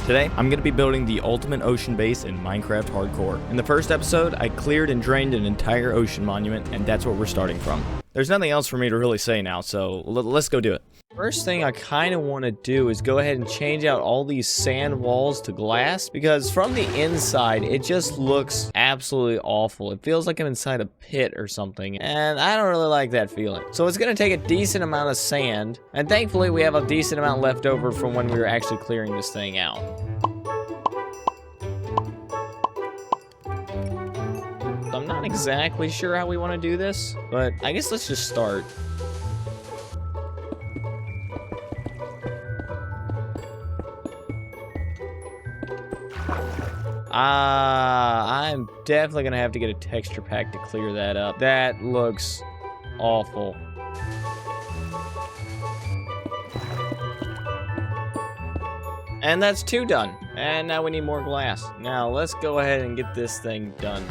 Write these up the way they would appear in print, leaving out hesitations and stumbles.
Today, I'm going to be building the ultimate ocean base in Minecraft Hardcore. In the first episode, I cleared and drained an entire ocean monument, and that's what we're starting from. There's nothing else for me to really say now, so let's go do it. First thing I kind of want to do is go ahead and change out all these sand walls to glass, because from the inside, it just looks absolutely awful. It feels like I'm inside a pit or something, and I don't really like that feeling. So it's going to take a decent amount of sand, and thankfully we have a decent amount left over from when we were actually clearing this thing out. I'm not exactly sure how we want to do this, but I guess let's just start. I'm definitely gonna have to get a texture pack to clear that up. That looks awful. And that's 2 done. And now we need more glass. Now let's go ahead and get this thing done.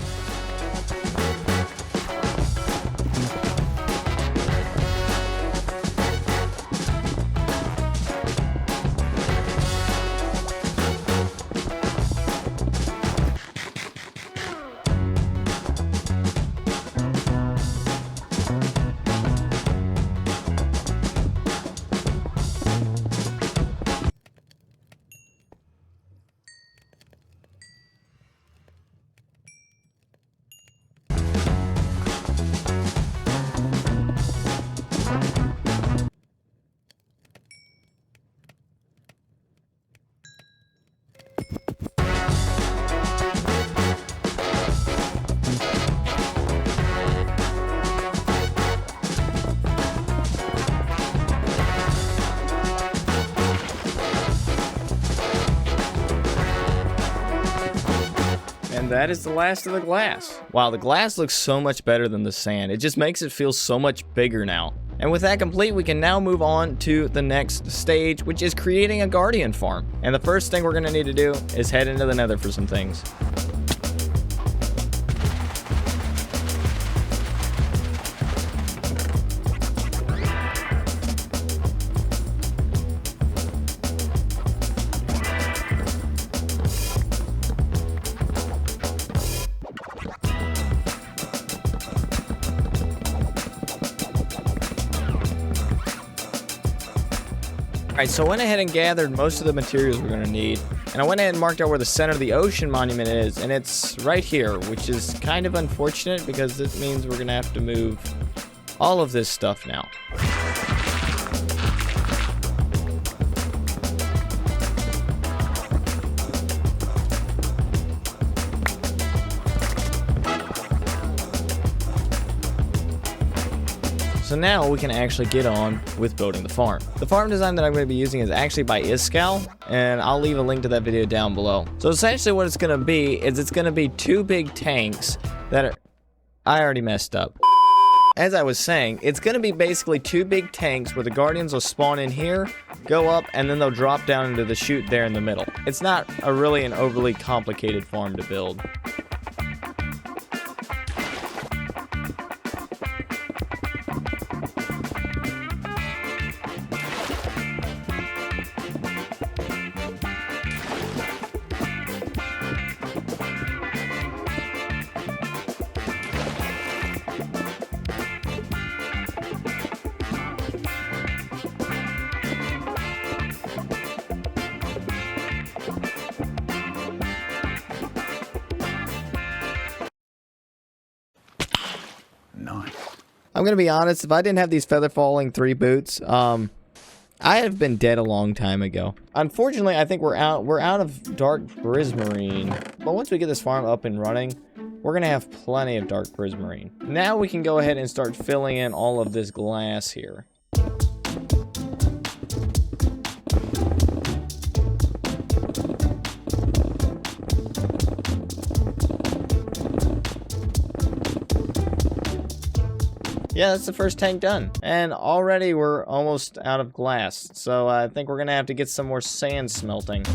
And that is the last of the glass. Wow, the glass looks so much better than the sand. It just makes it feel so much bigger now. And with that complete, we can now move on to the next stage, which is creating a guardian farm. And the first thing we're gonna need to do is head into the nether for some things. Alright, so I went ahead and gathered most of the materials we're going to need, and I went ahead and marked out where the center of the ocean monument is, and it's right here, which is kind of unfortunate because this means we're going to have to move all of this stuff now. So now we can actually get on with building the farm. The farm design that I'm going to be using is actually by Iskall, and I'll leave a link to that video down below. So essentially what it's going to be is it's going to be 2 big tanks that are... I already messed up. As I was saying, it's going to be basically 2 big tanks where the guardians will spawn in here, go up, and then they'll drop down into the chute there in the middle. It's not really an overly complicated farm to build. I'm gonna be honest, if I didn't have these feather falling 3 boots, I have been dead a long time ago. Unfortunately, I think we're out of dark prismarine. But once we get this farm up and running, we're gonna have plenty of dark prismarine. Now we can go ahead and start filling in all of this glass here. Yeah, that's the first tank done. And already we're almost out of glass. So I think we're gonna have to get some more sand smelting.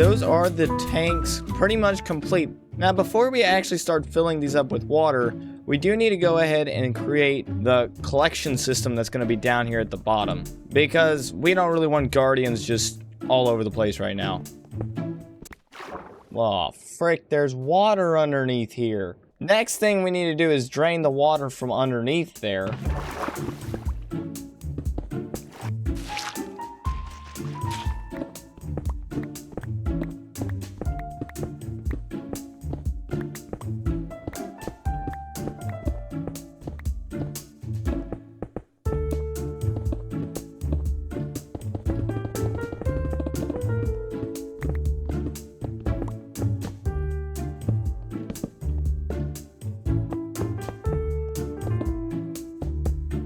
those are the tanks pretty much complete. Now, before we actually start filling these up with water, we do need to go ahead and create the collection system that's going to be down here at the bottom, because we don't really want guardians just all over the place right now. Oh, frick, there's water underneath here. Next thing we need to do is drain the water from underneath there.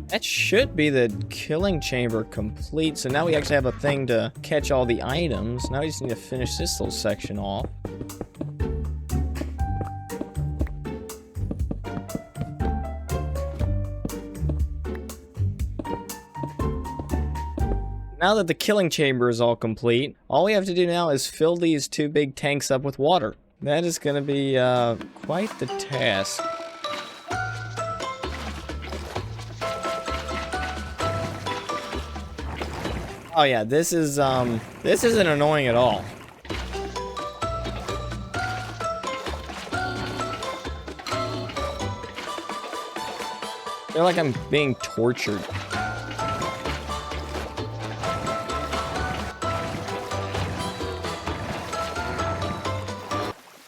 That should be the killing chamber complete. So now we actually have a thing to catch all the items. Now we just need to finish this little section off. Now that the killing chamber is all complete, all we have to do now is fill these two big tanks up with water. That is going to be quite the task. Oh yeah, this isn't annoying at all. I feel like I'm being tortured.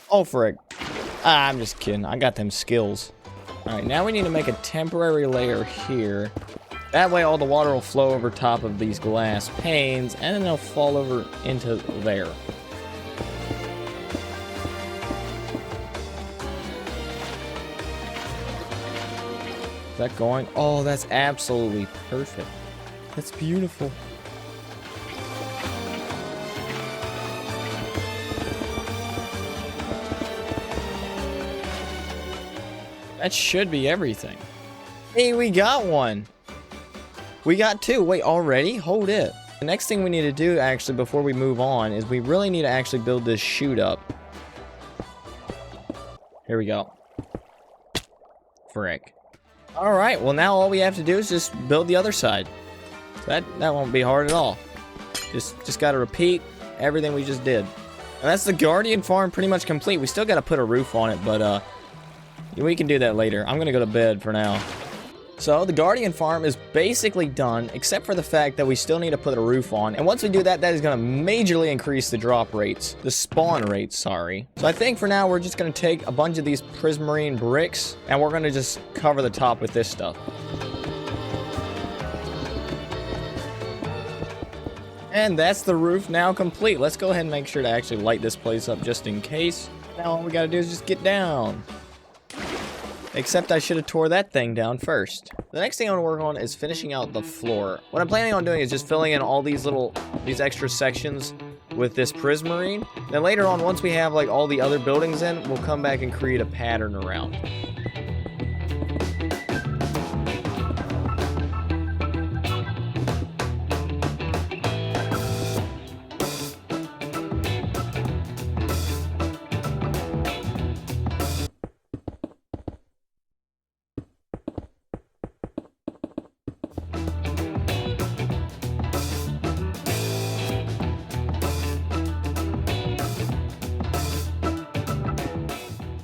Oh frick. Ah, I'm just kidding. I got them skills. Alright, now we need to make a temporary layer here. That way all the water will flow over top of these glass panes, and then they'll fall over into there. Is that going? Oh, that's absolutely perfect. That's beautiful. That should be everything. Hey, we got one. We got two. Wait, already? Hold it. The next thing we need to do, actually, before we move on, is we really need to actually build this chute up. Here we go. Frick. Alright, well now all we have to do is just build the other side. That won't be hard at all. Just gotta repeat everything we just did. And that's the Guardian farm pretty much complete. We still gotta put a roof on it, but we can do that later. I'm gonna go to bed for now. So the Guardian farm is basically done, except for the fact that we still need to put a roof on. And once we do that, that is going to majorly increase the drop rates. The spawn rates, sorry. So I think for now, we're just going to take a bunch of these prismarine bricks, and we're going to just cover the top with this stuff. And that's the roof now complete. Let's go ahead and make sure to actually light this place up just in case. Now all we got to do is just get down. Except I should have tore that thing down first. The next thing I want to work on is finishing out the floor. What I'm planning on doing is just filling in all these extra sections with this prismarine. Then later on, once we have like all the other buildings in, we'll come back and create a pattern around.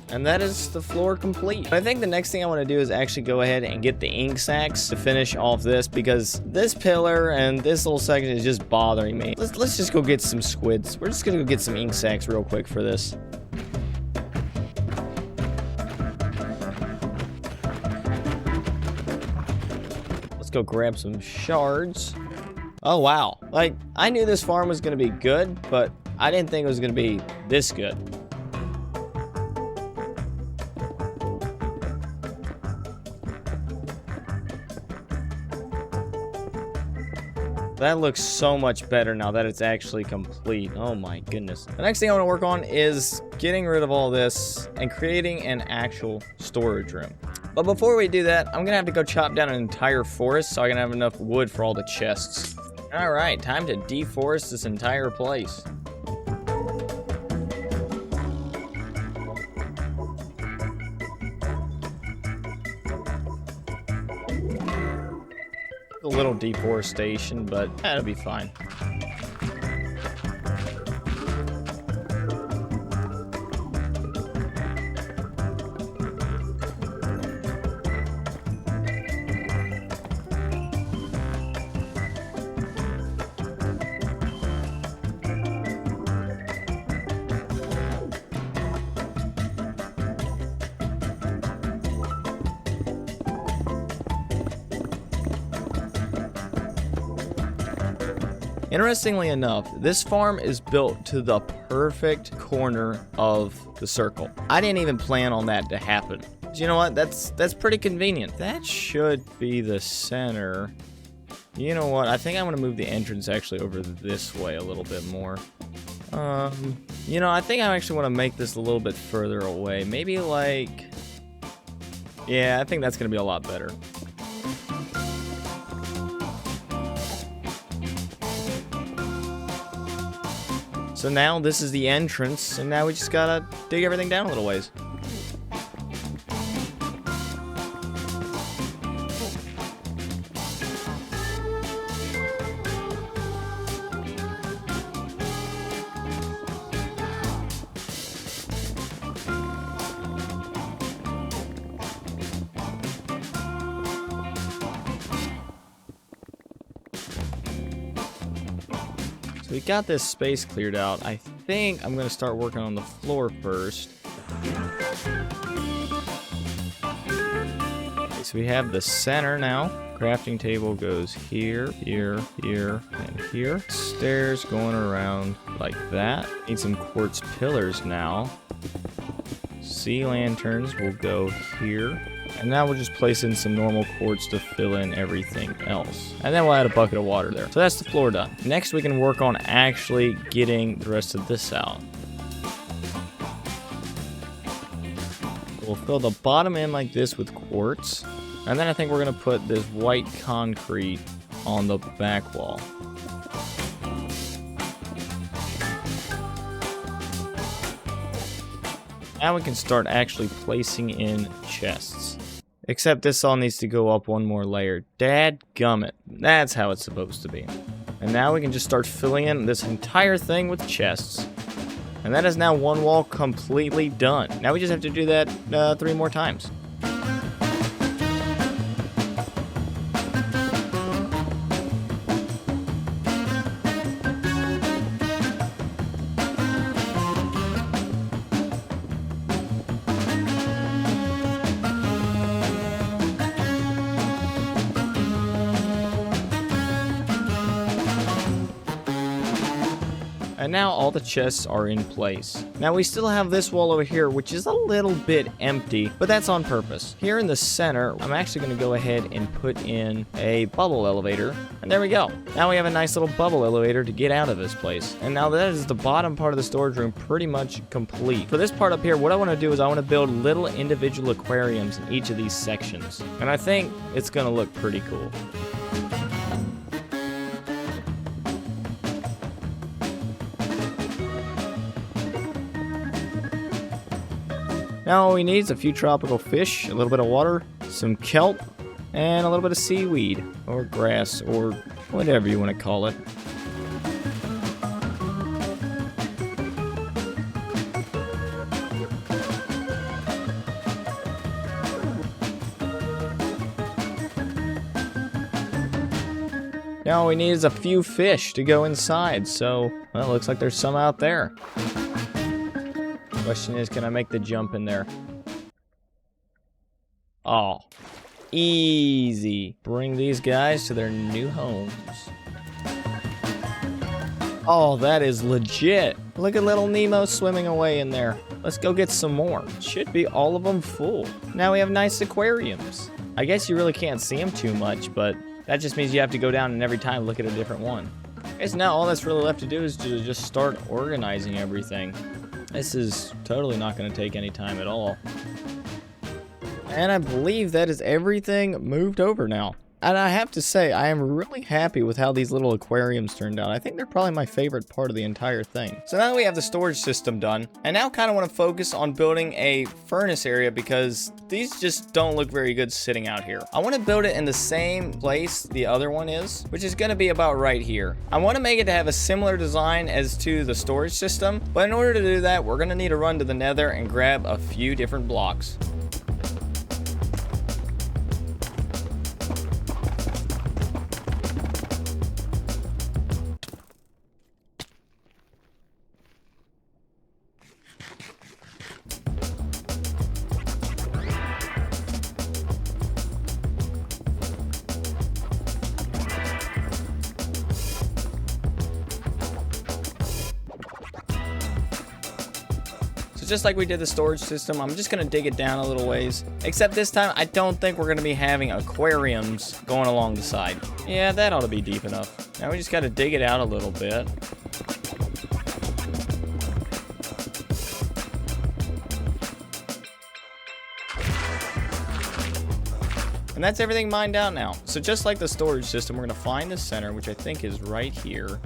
And that is the floor complete. I think the next thing I want to do is actually go ahead and get the ink sacs to finish off this, because this pillar and this little section is just bothering me. Let's just go get some squids. We're just gonna go get some ink sacs real quick for this. Let's go grab some shards. Oh wow, like I knew this farm was gonna be good, but I didn't think it was gonna be this good. That looks so much better now that it's actually complete. Oh my goodness. The next thing I want to work on is getting rid of all this and creating an actual storage room. But before we do that, I'm going to have to go chop down an entire forest so I can have enough wood for all the chests. Alright, time to deforest this entire place. little deforestation, but that'll be fine. Interestingly enough, this farm is built to the perfect corner of the circle. I didn't even plan on that to happen. But you know what? That's pretty convenient. That should be the center. You know what? I think I'm gonna move the entrance actually over this way a little bit more. You know, I think I actually want to make this a little bit further away. Maybe like, yeah, I think that's gonna be a lot better. So now this is the entrance, and now we just gotta dig everything down a little ways. We got this space cleared out. I think I'm gonna start working on the floor first. Okay, so we have the center now. Crafting table goes here, here, here, and here. Stairs going around like that. Need some quartz pillars now. Sea lanterns will go here. And now we'll just place in some normal quartz to fill in everything else. And then we'll add a bucket of water there. So that's the floor done. Next we can work on actually getting the rest of this out. We'll fill the bottom in like this with quartz. And then I think we're gonna put this white concrete on the back wall. Now we can start actually placing in chests. Except this all needs to go up one more layer. Dadgummit. That's how it's supposed to be. And now we can just start filling in this entire thing with chests. And that is now one wall completely done. Now we just have to do that 3 more times. And now all the chests are in place. Now we still have this wall over here, which is a little bit empty, but that's on purpose. Here in the center, I'm actually going to go ahead and put in a bubble elevator. And there we go. Now we have a nice little bubble elevator to get out of this place. And now that is the bottom part of the storage room pretty much complete. For this part up here, what I want to do is I want to build little individual aquariums in each of these sections. And I think it's going to look pretty cool. Now all we need is a few tropical fish, a little bit of water, some kelp, and a little bit of seaweed, or grass, or whatever you want to call it. Now all we need is a few fish to go inside, so, well, it looks like there's some out there. Question is, can I make the jump in there? Oh, easy. Bring these guys to their new homes. Oh, that is legit. Look at little Nemo swimming away in there. Let's go get some more. Should be all of them full. Now we have nice aquariums. I guess you really can't see them too much, but that just means you have to go down and every time look at a different one. I guess now all that's really left to do is to just start organizing everything. This is totally not going to take any time at all. And I believe that is everything moved over now. And I have to say, I am really happy with how these little aquariums turned out. I think they're probably my favorite part of the entire thing. So now that we have the storage system done, I now kind of want to focus on building a furnace area because these just don't look very good sitting out here. I want to build it in the same place the other one is, which is going to be about right here. I want to make it to have a similar design as to the storage system, but in order to do that, we're going to need to run to the Nether and grab a few different blocks. So just like we did the storage system, I'm just gonna dig it down a little ways. Except this time, I don't think we're gonna be having aquariums going along the side. Yeah, that ought to be deep enough. Now we just gotta dig it out a little bit. And that's everything mined out now. So just like the storage system, we're gonna find the center, which I think is right here.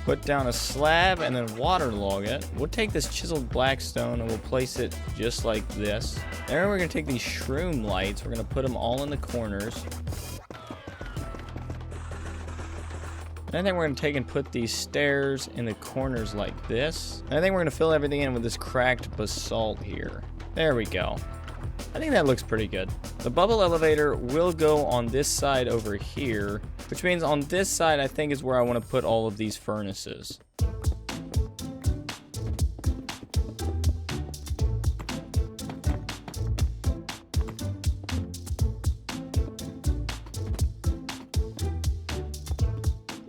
Put down a slab and then waterlog it. We'll take this chiseled black stone and we'll place it just like this. Then we're gonna take these shroom lights. We're gonna put them all in the corners. And I think we're gonna take and put these stairs in the corners like this. And I think we're gonna fill everything in with this cracked basalt here. There we go. I think that looks pretty good. The bubble elevator will go on this side over here, which means on this side I think is where I want to put all of these furnaces.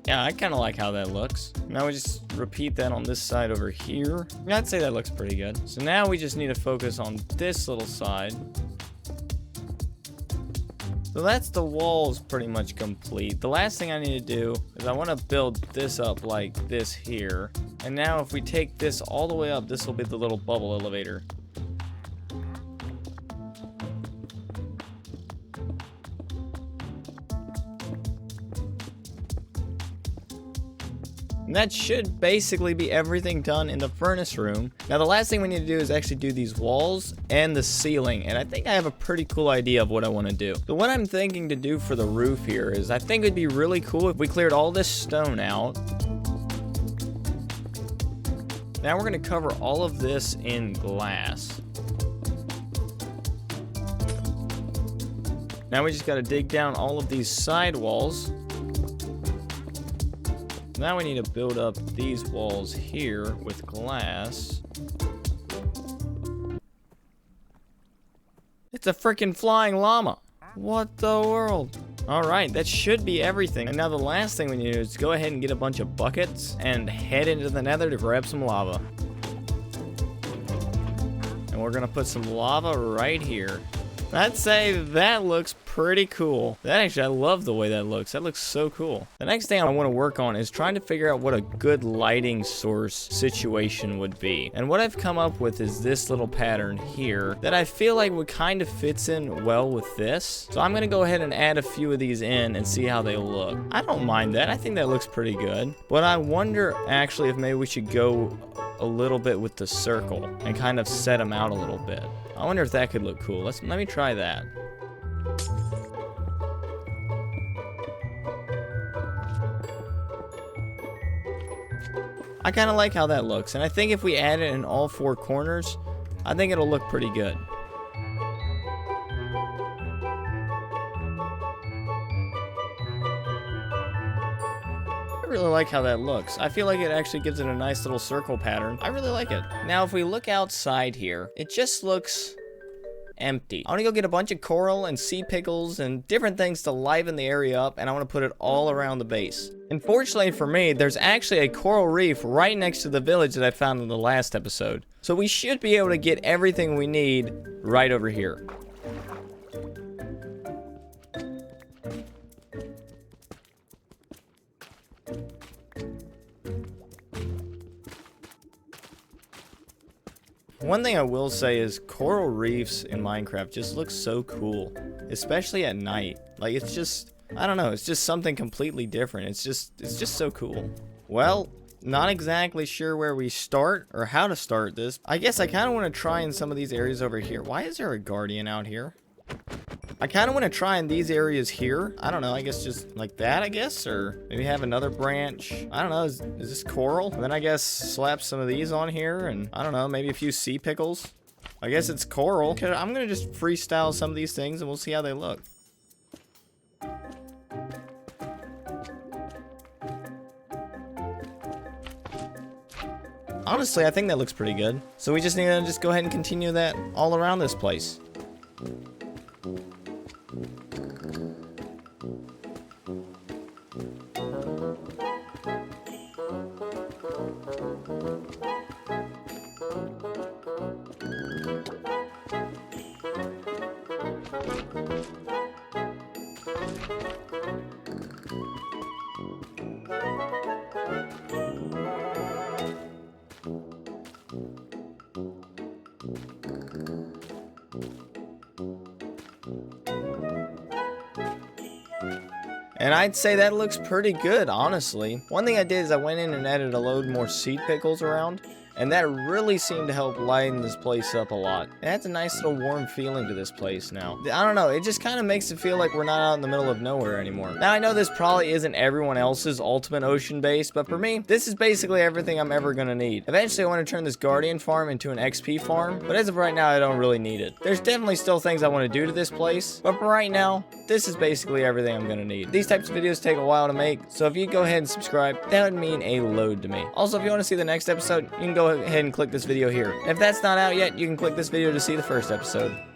Yeah, I kind of like how that looks. Now we just repeat that on this side over here. Yeah, I'd say that looks pretty good. So now we just need to focus on this little side. So that's the walls pretty much complete. The last thing I need to do is I want to build this up like this here. And now if we take this all the way up, this will be the little bubble elevator. And that should basically be everything done in the furnace room. Now the last thing we need to do is actually do these walls and the ceiling. And I think I have a pretty cool idea of what I want to do. So what I'm thinking to do for the roof here is I think it'd be really cool if we cleared all this stone out. Now we're going to cover all of this in glass. Now we just got to dig down all of these side walls. Now we need to build up these walls here with glass. It's a freaking flying llama. What the world? Alright, that should be everything. And now the last thing we need to do is go ahead and get a bunch of buckets and head into the Nether to grab some lava. And we're gonna put some lava right here. I'd say that looks pretty cool. I love the way that looks. That looks so cool. The next thing I want to work on is trying to figure out what a good lighting source situation would be. And what I've come up with is this little pattern here that I feel like would kind of fits in well with this. So I'm going to go ahead and add a few of these in and see how they look. I don't mind that. I think that looks pretty good. But I wonder actually if maybe we should go a little bit with the circle and kind of set them out a little bit. I wonder if that could look cool. Let me try that. I kind of like how that looks, and I think if we add it in all four corners, I think it'll look pretty good. I really like how that looks. I feel like it actually gives it a nice little circle pattern. I really like it. Now, if we look outside here, it just looks empty. I want to go get a bunch of coral and sea pickles and different things to liven the area up, and I want to put it all around the base. Unfortunately for me, there's actually a coral reef right next to the village that I found in the last episode. So we should be able to get everything we need right over here. One thing I will say is coral reefs in Minecraft just look so cool, especially at night. Like, it's just, I don't know, it's just something completely different. It's just so cool. Well, not exactly sure where we start or how to start this. I guess I kind of want to try in some of these areas over here. Why is there a guardian out here? I kind of want to try in these areas here. I don't know, I guess just like that, I guess, or maybe have another branch. I don't know, is this coral? And then I guess slap some of these on here, and I don't know, maybe a few sea pickles. I guess it's coral. Okay, I'm gonna just freestyle some of these things and we'll see how they look. Honestly, I think that looks pretty good. So we just need to just go ahead and continue that all around this place. And I'd say that looks pretty good, honestly. One thing I did is I went in and added a load more seed pickles around, and that really seemed to help lighten this place up a lot. It adds a nice little warm feeling to this place now. I don't know, it just kind of makes it feel like we're not out in the middle of nowhere anymore. Now, I know this probably isn't everyone else's ultimate ocean base, but for me, this is basically everything I'm ever gonna need. Eventually, I want to turn this Guardian farm into an XP farm, but as of right now, I don't really need it. There's definitely still things I want to do to this place, but for right now, this is basically everything I'm gonna need. These types of videos take a while to make, so if you go ahead and subscribe, that would mean a load to me. Also, if you want to see the next episode, you can go ahead and click this video here. If that's not out yet, you can click this video to see the first episode.